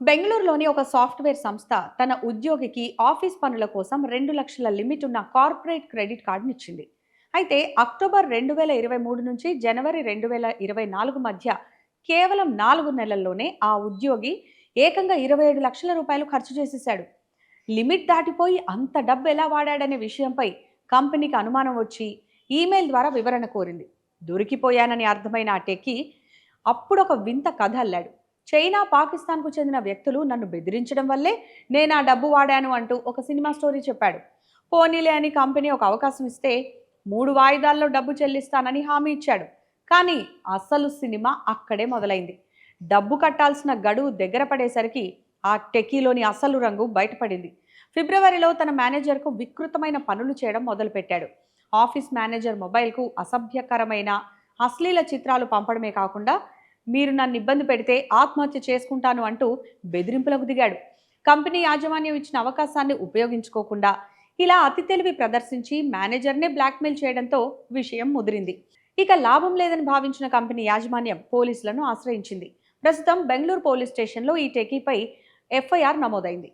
బెంగళూరులోని ఒక సాఫ్ట్వేర్ సంస్థ తన ఉద్యోగికి ఆఫీస్ పనుల కోసం 2 లక్షల లిమిట్ ఉన్న కార్పొరేట్ క్రెడిట్ కార్డునిచ్చింది. అయితే అక్టోబర్ 2023 నుంచి జనవరి 2024 మధ్య కేవలం 4 నెలల్లోనే ఆ ఉద్యోగి ఏకంగా 27 లక్షల రూపాయలు ఖర్చు చేసేశాడు. లిమిట్ దాటిపోయి అంత డబ్బు ఎలా వాడాడనే విషయంపై కంపెనీకి అనుమానం వచ్చి ఈమెయిల్ ద్వారా వివరణ కోరింది. దొరికిపోయానని అర్థమైన ఆ టెక్కీ అప్పుడొక వింత కథ అల్లాడు. చైనా, పాకిస్తాన్కు చెందిన వ్యక్తులు నన్ను బెదిరించడం వల్లే నేను ఆ డబ్బు వాడాను అంటూ ఒక సినిమా స్టోరీ చెప్పాడు. పోనీలే అని కంపెనీ ఒక అవకాశం ఇస్తే 3 వాయిదాల్లో డబ్బు చెల్లిస్తానని హామీ ఇచ్చాడు. కానీ అసలు సినిమా అక్కడే మొదలైంది. డబ్బు కట్టాల్సిన గడువు దగ్గర పడేసరికి ఆ టెక్కీలోని అసలు రంగు బయటపడింది. ఫిబ్రవరిలో తన మేనేజర్కు వికృతమైన పనులు చేయడం మొదలుపెట్టాడు. ఆఫీస్ మేనేజర్ మొబైల్కు అసభ్యకరమైన అశ్లీల చిత్రాలు పంపడమే కాకుండా మీరు నన్ను ఇబ్బంది పెడితే ఆత్మహత్య చేసుకుంటాను అంటూ బెదిరింపులకు దిగాడు. కంపెనీ యాజమాన్యం ఇచ్చిన అవకాశాన్ని ఉపయోగించుకోకుండా ఇలా అతి తెలివి ప్రదర్శించి మేనేజర్నే బ్లాక్మెయిల్ చేయడంతో విషయం ముదిరింది. ఇక లాభం లేదని భావించిన కంపెనీ యాజమాన్యం పోలీసులను ఆశ్రయించింది. ప్రస్తుతం బెంగళూరు పోలీస్ స్టేషన్లో ఈ టెకీపై ఎఫ్ఐఆర్ నమోదైంది.